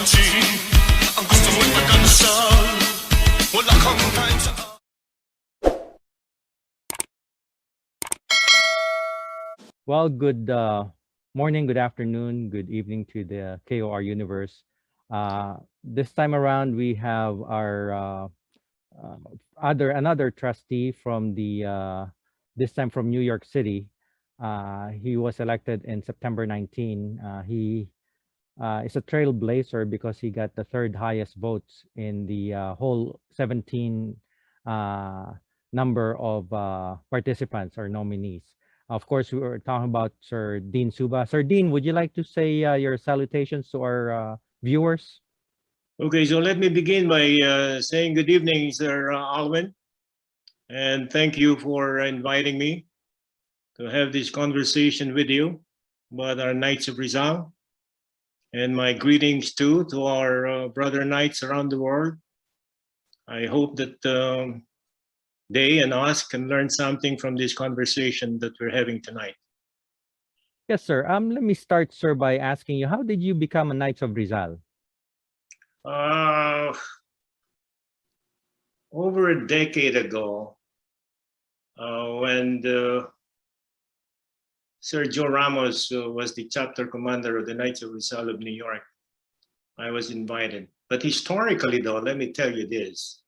pansin. Ang gusto mo'y pagkadasal, wala kang time sa... Well, good morning, good afternoon, good evening to the KOR universe. This time around, we have our another trustee from the this time from New York City. He was elected in September 19. He is a trailblazer because he got the third highest votes in the whole 17 number of participants or nominees. Of course, we were talking about Sir Dean Suba. Sir Dean, would you like to say your salutations to our viewers? Okay, so let me begin by saying good evening, Sir Alwin, and thank you for inviting me to have this conversation with you about our Knights of Rizal. And my greetings too to our brother Knights around the world. I hope that they and us can learn something from this conversation that we're having tonight. Yes, sir. Let me start, sir, by asking you, how did you become a Knights of Rizal? Over a decade ago, when Sir Joe Ramos was the chapter commander of the Knights of Rizal of New York, I was invited. But historically, though, let me tell you this.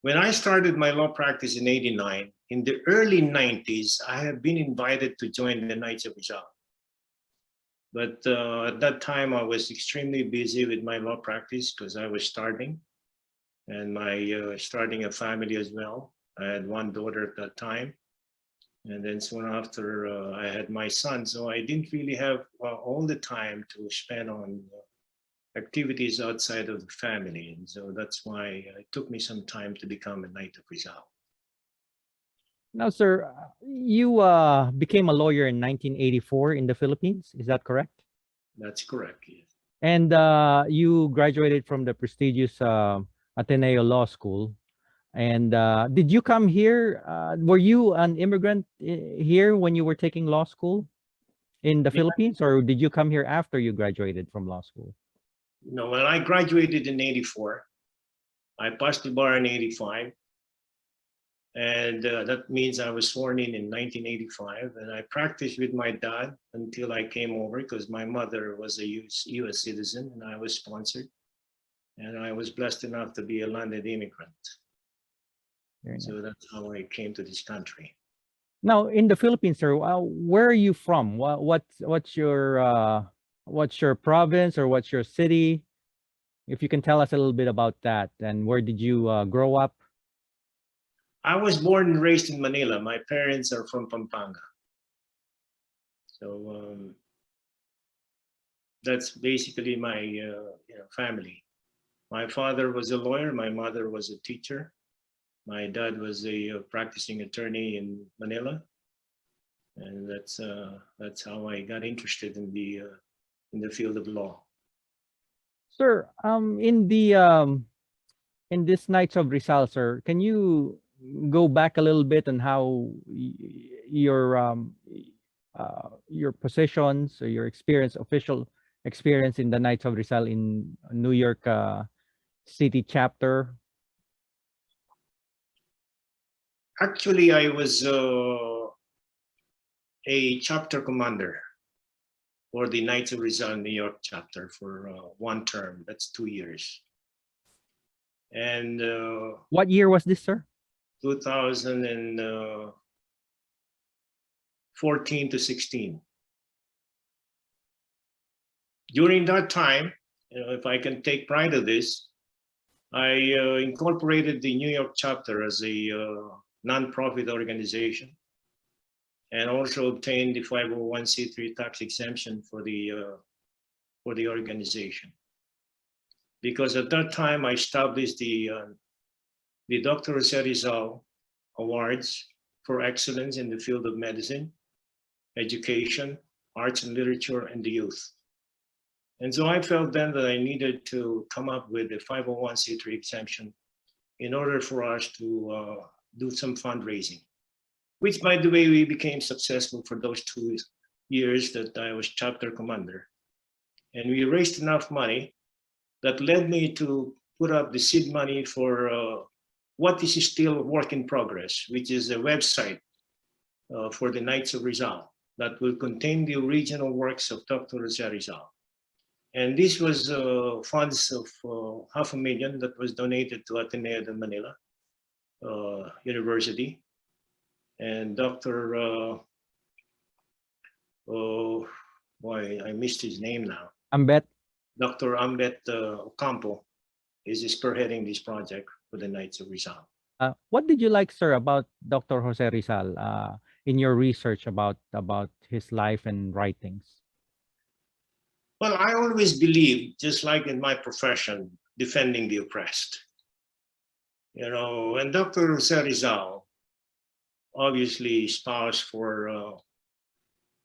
When I started my law practice in '89, in the early '90s, I had been invited to join the Knights of Rizal. But at that time, I was extremely busy with my law practice because I was starting and starting a family as well. I had one daughter at that time. And then soon after, I had my son. So I didn't really have all the time to spend on activities outside of the family. And so that's why it took me some time to become a Knight of Rizal. Now, sir, you became a lawyer in 1984 in the Philippines. Is that correct? That's correct, yes. And you graduated from the prestigious Ateneo Law School. And did you come here? Were you an immigrant here when you were taking law school in the Philippines, or did you come here after you graduated from law school? No, when I graduated in '84, I passed the bar in '85. And that means I was sworn in 1985. And I practiced with my dad until I came over because my mother was a US citizen and I was sponsored. And I was blessed enough to be a landed immigrant. So that's how I came to this country. Now, in the Philippines, sir, where are you from? What's your province or what's your city? If you can tell us a little bit about that, and where did you grow up? I was born and raised in Manila. My parents are from Pampanga. So that's basically my family. My father was a lawyer. My mother was a teacher. My dad was a practicing attorney in Manila, and that's how I got interested in the field of law. Sir, in this Knights of Rizal, sir, can you go back a little bit on how your positions or your official experience in the Knights of Rizal in New York City chapter? Actually, I was a chapter commander for the Knights of Rizal New York chapter for one term. That's 2 years. And what year was this, sir? 2014 to 16. During that time, if I can take pride of this, I incorporated the New York chapter as a nonprofit organization, and also obtained the 501c3 tax exemption for the organization. Because at that time, I established the Dr. Jose Rizal Awards for excellence in the field of medicine, education, arts and literature, and the youth. And so I felt then that I needed to come up with a 501c3 exemption in order for us to do some fundraising, which, by the way, we became successful for those 2 years that I was chapter commander. And we raised enough money that led me to put up the seed money for what is still work in progress, which is a website for the Knights of Rizal that will contain the original works of Dr. Jose Rizal. And this was funds of $500,000 that was donated to Ateneo de Manila University. And Dr. Oh boy, I missed his name now. Ambet. Dr. Ambet Ocampo is spearheading this project for the Knights of Rizal. What did you like, sir, about Dr. Jose Rizal in your research about his life and writings? Well, I always believe, just like in my profession, defending the oppressed. You know, and Dr. Jose Rizal obviously espoused for,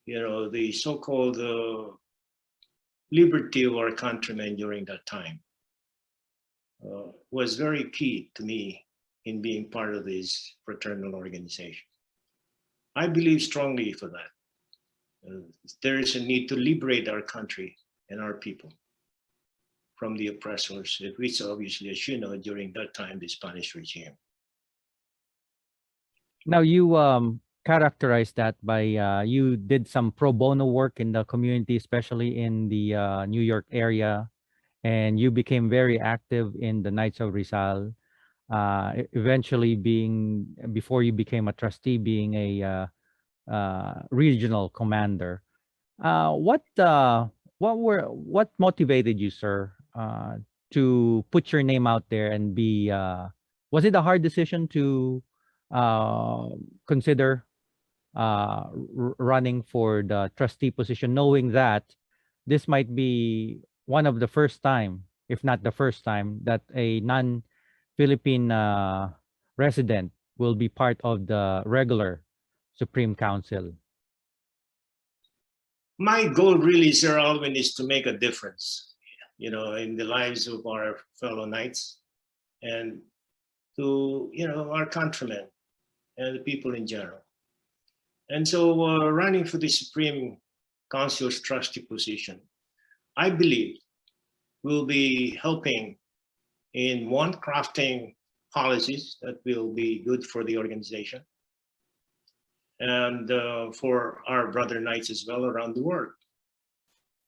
you know, the so-called liberty of our countrymen during that time. Was very key to me in being part of this fraternal organization. I believe strongly for that. There is a need to liberate our country and our people from the oppressors, which obviously, as you know, during that time, the Spanish regime. Now, you characterized that by you did some pro bono work in the community, especially in the New York area, and you became very active in the Knights of Rizal. Eventually, before you became a trustee, being a regional commander. What motivated you, sir, to put your name out there and be? Was it a hard decision to consider running for the trustee position, knowing that this might be one of the first time, if not the first time, that a non-Philippine resident will be part of the regular Supreme Council? My goal really, Sir Alvin, is to make a difference, you know, in the lives of our fellow knights and to, you know, our countrymen and the people in general. And so running for the Supreme Council's trustee position, I believe will be helping in one, crafting policies that will be good for the organization and for our brother knights as well around the world.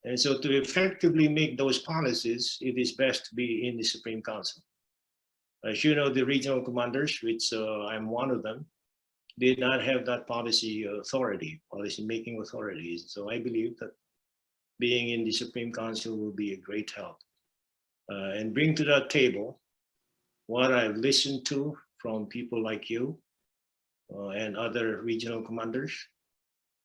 And so to effectively make those policies, it is best to be in the Supreme Council. As you know, the regional commanders, which I'm one of them, did not have that policy making authority. So I believe that being in the Supreme Council will be a great help and bring to that table what I've listened to from people like you and other regional commanders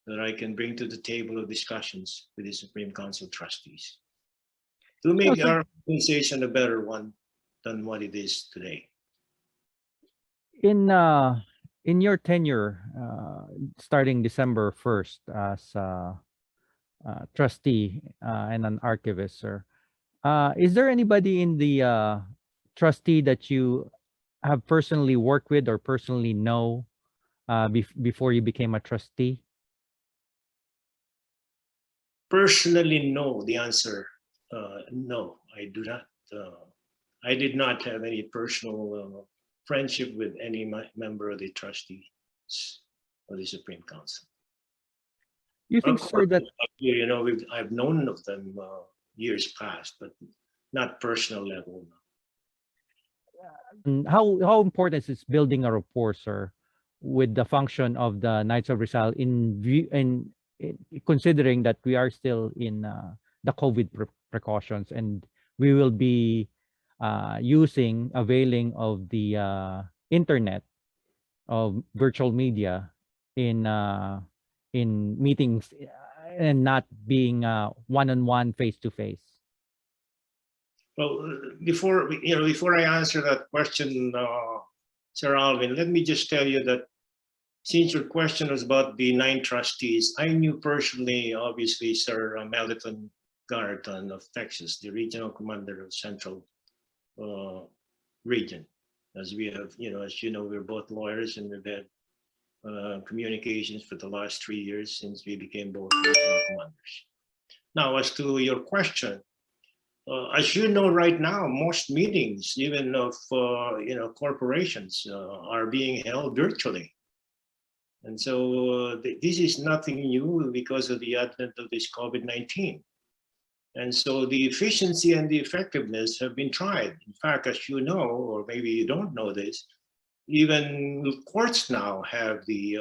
that I can bring to the table of discussions with the Supreme Council trustees to make our organization a better one than what it is today. In your tenure, starting December 1st as trustee and an archivist, sir, is there anybody in the trustee that you have personally worked with or personally know before you became a trustee? Personally, no. The answer, no, I do not. I did not have any personal friendship with any member of the trustees of the Supreme Council. You think, sir, that you know, I've known of them years past, but not personal level. how important is building a rapport, sir, with the function of the Knights of Rizal in considering that we are still in the COVID precautions and we will be availing of the internet, of virtual media in meetings and not being one-on-one, face-to-face? Well, before I answer that question, Sir Alvin, let me just tell you that since your question was about the 9 trustees, I knew personally, obviously, Sir Meliton Garton of Texas, the regional commander of Central region. As we have, as you know, we're both lawyers and we've had communications for the last 3 years since we became both regional commanders. Now, as to your question, As you know, right now, most meetings, even of corporations, are being held virtually. And so this is nothing new because of the advent of this COVID-19. And so the efficiency and the effectiveness have been tried. In fact, as you know, or maybe you don't know this, even courts now have the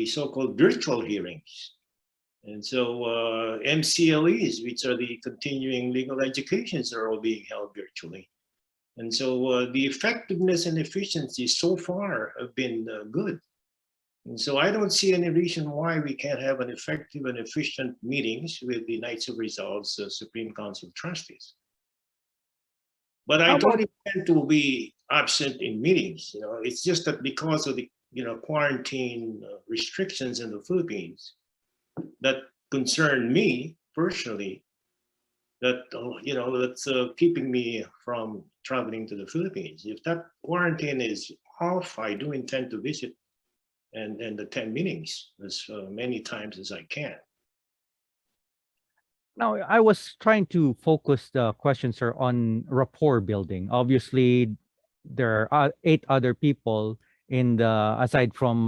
so-called virtual hearings. And so MCLEs, which are the continuing legal educations, are all being held virtually. And so the effectiveness and efficiency so far have been good. And so I don't see any reason why we can't have an effective and efficient meetings with the Knights of Rizal's Supreme Council of Trustees. But I don't intend to be absent in meetings. It's just that because of the quarantine restrictions in the Philippines that concern me personally, that that's keeping me from traveling to the Philippines. If that quarantine is off, I do intend to visit and attend meetings as many times as I can. Now, I was trying to focus the question, sir, on rapport building. Obviously, there are 8 other people in the aside from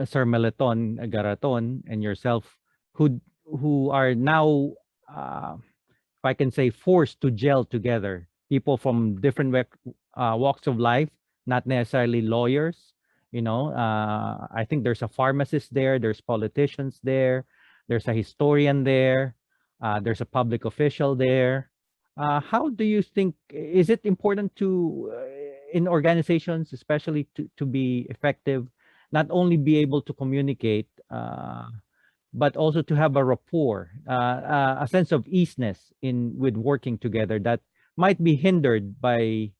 Sir Meleton Garaton and yourself, who are now, if I can say, forced to gel together. People from different walks of life, not necessarily lawyers. I think there's a pharmacist there, there's politicians there, there's a historian there, there's a public official there. How do you think, is it important to, in organizations, especially to be effective, not only be able to communicate, but also to have a rapport, a sense of easiness with working together that might be hindered by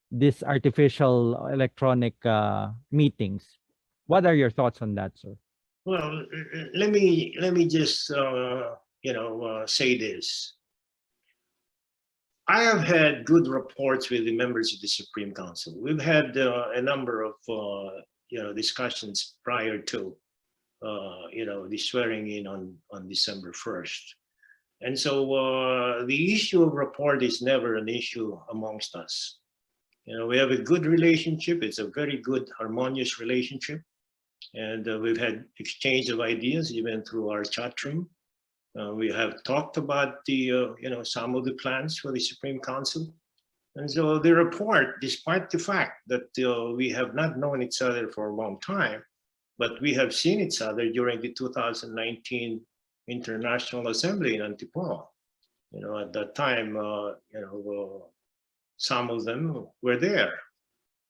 this artificial electronic meetings? What are your thoughts on that, sir? Well, let me just say this. I have had good reports with the members of the Supreme Council. We've had a number of discussions prior to the swearing in on December 1st. And so the issue of rapport is never an issue amongst us. We have a good relationship. It's a very good, harmonious relationship. And we've had exchange of ideas even through our chat room. We have talked about the, some of the plans for the Supreme Council. And so the report, despite the fact that we have not known each other for a long time, but we have seen each other during the 2019 International Assembly in Antipolo. At that time, some of them were there.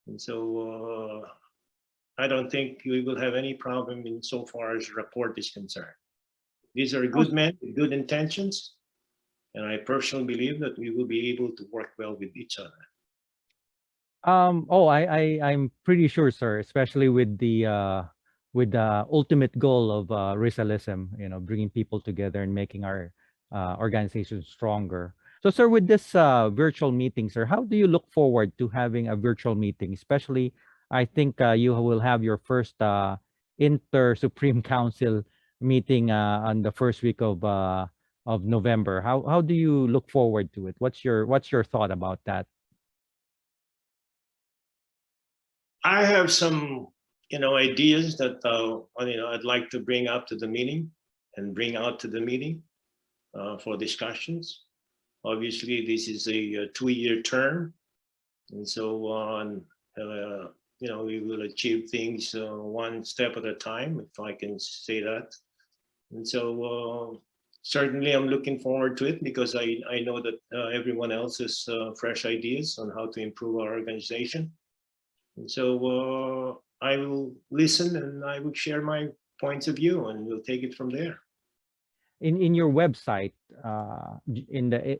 And so I don't think we will have any problem in so far as report is concerned. These are good men with good intentions, and I personally believe that we will be able to work well with each other. I'm pretty sure, sir, especially with the ultimate goal of Rizalism, bringing people together and making our organization stronger. So, sir, with this virtual meeting, sir, how do you look forward to having a virtual meeting? Especially, I think you will have your first inter-Supreme Council meeting on the first week of November. How do you look forward to it? What's your thought about that? I have some ideas that I'd like to bring up to the meeting and bring out to the meeting for discussions. Obviously, this is a 2-year term, and so we will achieve things one step at a time, if I can say that. And so certainly I'm looking forward to it because I know that everyone else has fresh ideas on how to improve our organization. And so I will listen and I will share my points of view and we'll take it from there. In your website, in the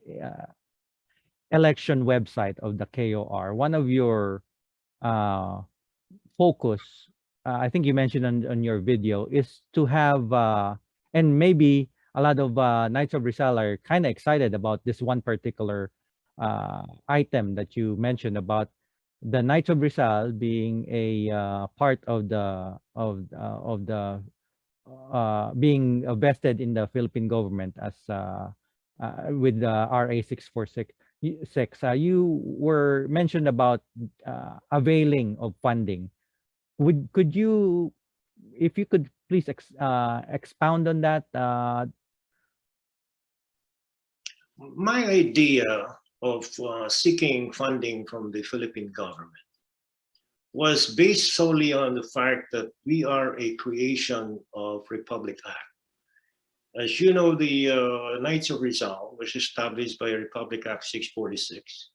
election website of the KOR, one of your focus, I think you mentioned on your video, is to have, and maybe a lot of Knights of Rizal are kind of excited about this one particular item that you mentioned about the Knights of Rizal being a part of the being vested in the Philippine government as with RA 646. You were mentioned about availing of funding. Could you, if you could please expound on that? My idea of seeking funding from the Philippine government was based solely on the fact that we are a creation of Republic Act. As you know, the Knights of Rizal was established by Republic Act 646,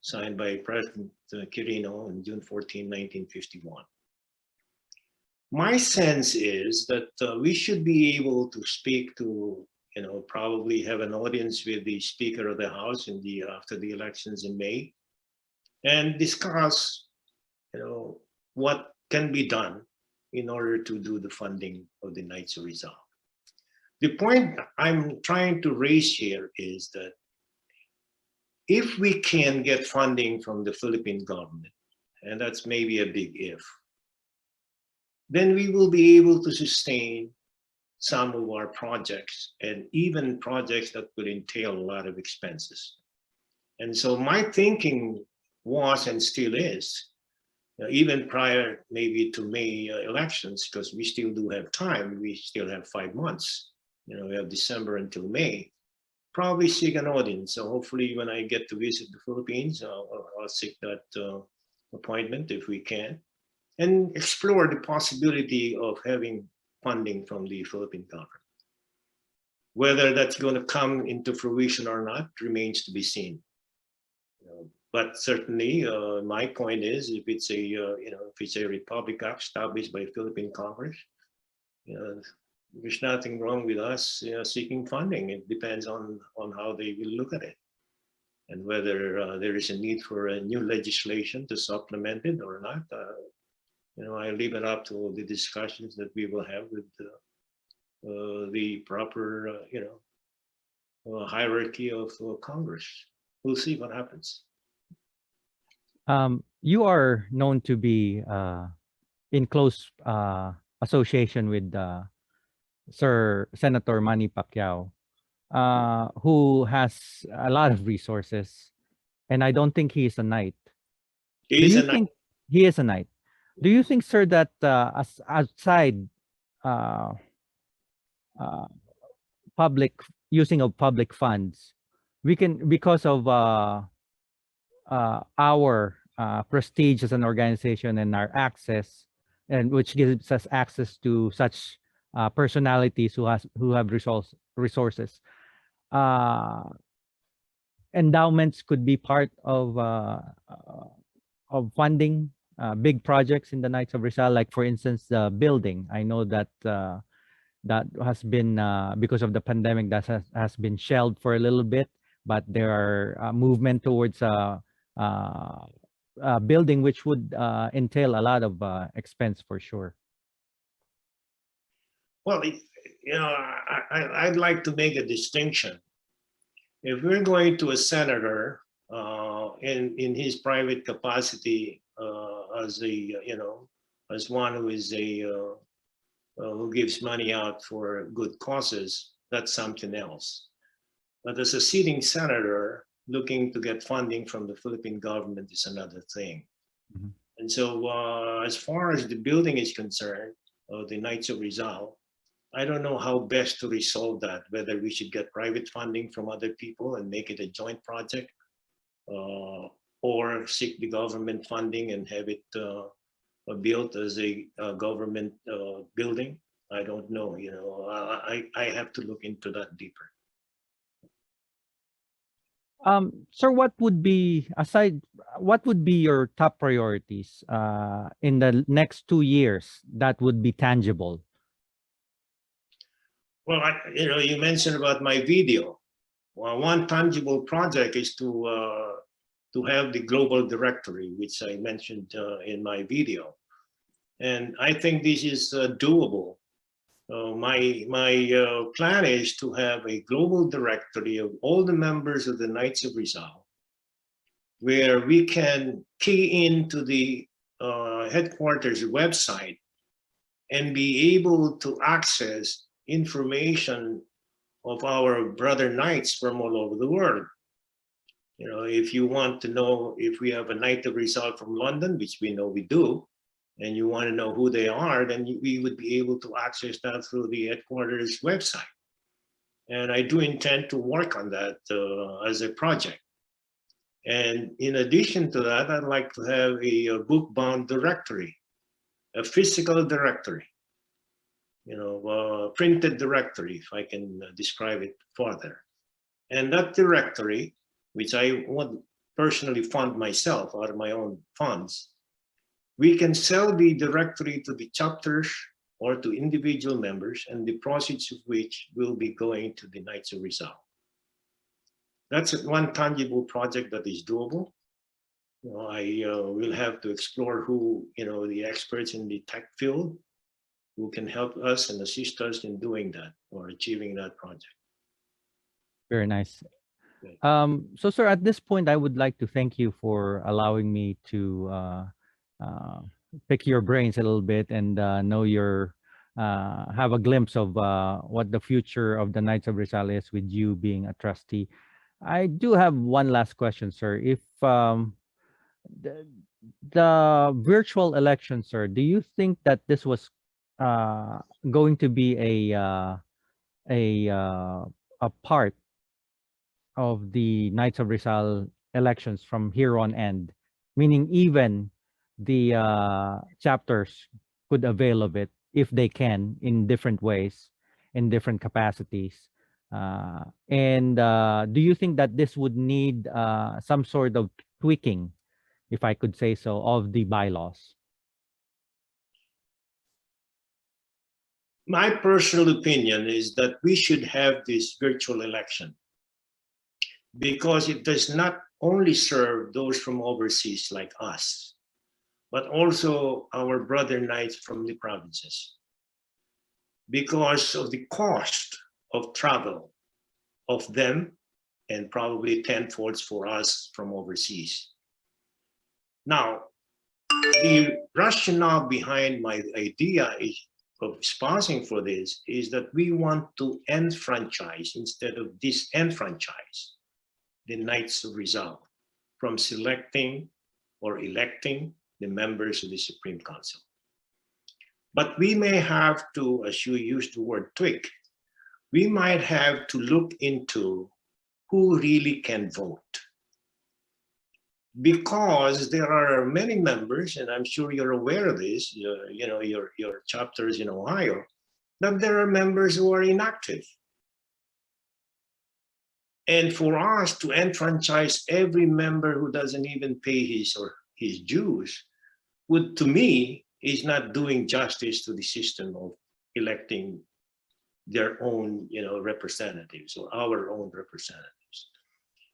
signed by President Quirino on June 14, 1951. My sense is that we should be able to speak to, probably have an audience with the Speaker of the House after the elections in May, and discuss, what can be done in order to do the funding of the Knights of Rizal. The point I'm trying to raise here is that if we can get funding from the Philippine government, and that's maybe a big if, then we will be able to sustain some of our projects, and even projects that would entail a lot of expenses. And so my thinking was, and still is, even prior maybe to May elections, because we still do have time, we still have 5 months, we have December until May, probably seek an audience. So hopefully when I get to visit the Philippines, I'll seek that appointment if we can, and explore the possibility of having funding from the Philippine government. Whether that's going to come into fruition or not remains to be seen. But certainly, my point is, if it's a Republic Act established by Philippine Congress, there's nothing wrong with us seeking funding. It depends on how they will look at it, and whether there is a need for a new legislation to supplement it or not. I leave it up to the discussions that we will have with the proper, hierarchy of Congress. We'll see what happens. You are known to be in close association with Senator Manny Pacquiao, who has a lot of resources, and I don't think he is a knight. He is a knight. He is a knight? Do you think, sir, that outside public using of public funds, we can, because of our prestige as an organization and our access, and which gives us access to such personalities who have resources, endowments could be part of funding big projects in the Knights of Rizal, like for instance the building. I know that that has been because of the pandemic, that has been shelved for a little bit, but there are movement towards building, which would entail a lot of expense for sure. Well, I'd like to make a distinction. If we're going to a senator in his private capacity as one who is who gives money out for good causes, that's something else. But as a sitting senator looking to get funding from the Philippine government is another thing. Mm-hmm. And so as far as the building is concerned, the Knights of Rizal, I don't know how best to resolve that, whether we should get private funding from other people and make it a joint project, or seek the government funding and have it built as a government building. I don't know, I have to look into that deeper. Sir, what would be your top priorities in the next 2 years that would be tangible? Well, you mentioned about my video. Well, one tangible project is to have the global directory, which I mentioned in my video, and I think this is doable. My plan is to have a global directory of all the members of the Knights of Rizal, where we can key into the headquarters website and be able to access information of our brother Knights from all over the world. You know, if you want to know if we have a Knight of Rizal from London, which we know we do, and you want to know who they are, then we would be able to access that through the headquarters website. And I do intend to work on that as a project. And in addition to that, I'd like to have a book-bound directory, a physical directory, you know, printed directory, if I can describe it further. And that directory, which I would personally fund myself out of my own funds, we can sell the directory to the chapters or to individual members, and the proceeds of which will be going to the Knights of Rizal. That's one tangible project that is doable. You know, I will have to explore who, you know, the experts in the tech field who can help us and assist us in doing that or achieving that project. Very nice. Okay. So, sir, at this point, I would like to thank you for allowing me to pick your brains a little bit and know your have a glimpse of what the future of the Knights of Rizal is with you being a trustee. I do have one last question, sir. If the, the virtual election, sir, do you think that this was going to be a uh, a part of the Knights of Rizal elections from here on end, meaning even the chapters could avail of it if they can in different ways, in different capacities. And do you think that this would need some sort of tweaking, if I could say so, of the bylaws? My personal opinion is that we should have this virtual election because it does not only serve those from overseas like us, but also our brother Knights from the provinces. Because of the cost of travel of them and probably tenfolds for us from overseas. Now, the rationale behind my idea of sponsoring for this is that we want to enfranchise instead of disenfranchise the Knights of Rizal from selecting or electing the members of the Supreme Council. But we may have to, as you used the word tweak, we might have to look into who really can vote. Because there are many members, and I'm sure you're aware of this, you know, your chapters in Ohio, that there are members who are inactive. And for us to enfranchise every member who doesn't even pay his or his dues would, to me, is not doing justice to the system of electing their own, you know, representatives or our own representatives.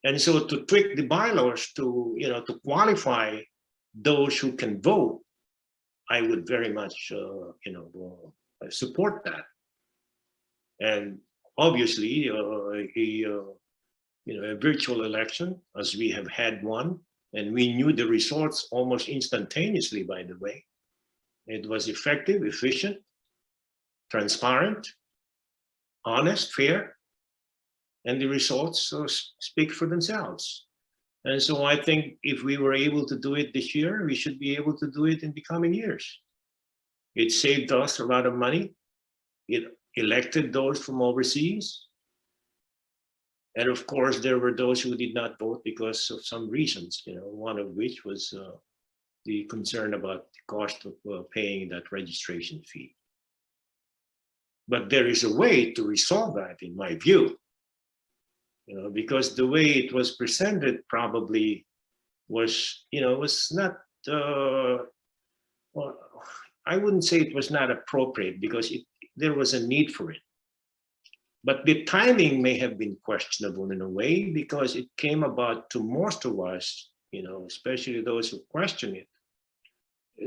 And so to tweak the bylaws to, you know, to qualify those who can vote, I would very much, you know, support that. And obviously, you know, a virtual election, as we have had one, and we knew the results almost instantaneously, by the way. It was effective, efficient, transparent, honest, fair, and the results speak for themselves. And so I think if we were able to do it this year, we should be able to do it in the coming years. It saved us a lot of money. It elected those from overseas. And of course, there were those who did not vote because of some reasons, you know, one of which was the concern about the cost of paying that registration fee. But there is a way to resolve that, in my view. You know, because the way it was presented probably was, you know, was not, well, I wouldn't say it was not appropriate because there was a need for it. But the timing may have been questionable in a way because it came about to most of us, you know, especially those who question it,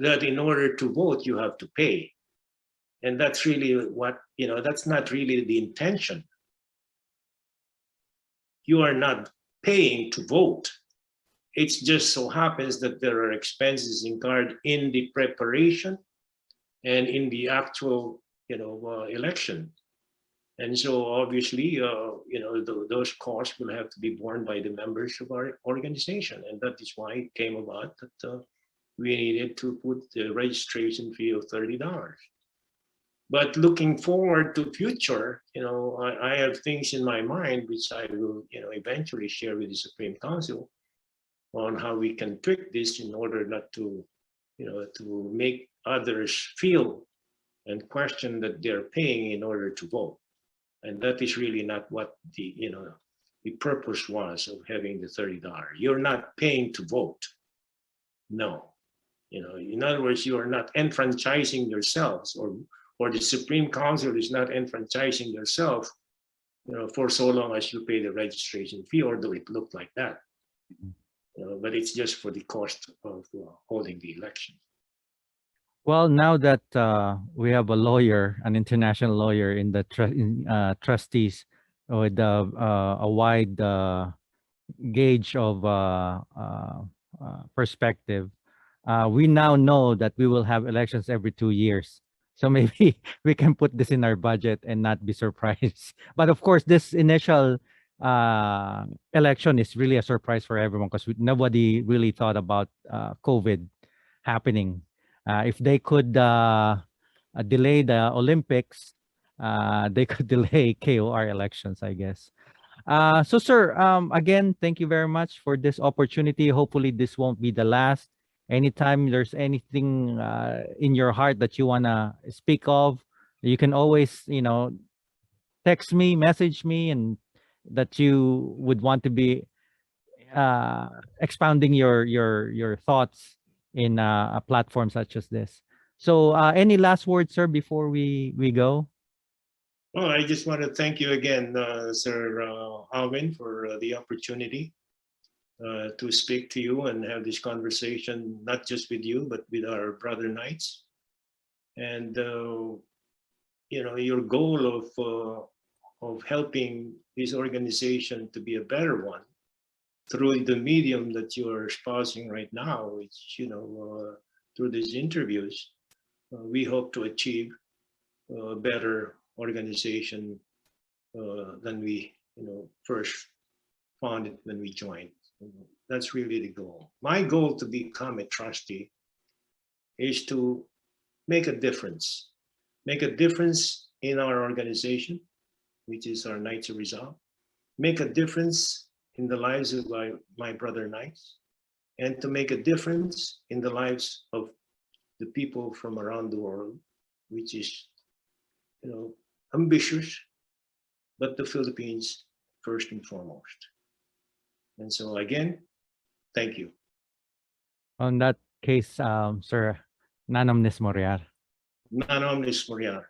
that in order to vote, you have to pay. And that's really what, you know, that's not really the intention. You are not paying to vote. It just so happens that there are expenses incurred in the preparation and in the actual, you know, election. And so obviously, those costs will have to be borne by the members of our organization. And that is why it came about that we needed to put the registration fee of $30. But looking forward to future, I have things in my mind which I will, eventually share with the Supreme Council on how we can tweak this in order not to, to make others feel and question that they're paying in order to vote. And that is really not what the purpose was of having the $30. You're not paying to vote. No. In other words, you are not enfranchising yourselves, or the Supreme Council is not enfranchising yourself, for so long as you pay the registration fee, or do it look like that? But it's just for the cost of holding the election. Well, now that we have a lawyer, an international lawyer in the trustees with a wide gauge of perspective, we now know that we will have elections every 2 years. So maybe we can put this in our budget and not be surprised. But of course, this initial election is really a surprise for everyone because nobody really thought about COVID happening. If they could delay the Olympics, they could delay KOR elections, I guess. So, sir, again, thank you very much for this opportunity. Hopefully, this won't be the last. Anytime there's anything in your heart that you want to speak of, you can always, text me, message me, and that you would want to be expounding your thoughts in a platform such as this. So any last words, sir, before we go? Well, I just want to thank you again, Sir Alvin, for the opportunity to speak to you and have this conversation, not just with you, but with our brother Knights. And, your goal of helping this organization to be a better one through the medium that you're espousing right now, which, through these interviews, we hope to achieve a better organization than we, first found it when we joined. That's really the goal. My goal to become a trustee is to make a difference in our organization, which is our Knights of Rizal, make a difference in the lives of my brother Knights, and to make a difference in the lives of the people from around the world, which is, ambitious, but the Philippines first and foremost. And so again, thank you. On that case, sir, Nanam Nis Moriar. Nanam Nis Moriar.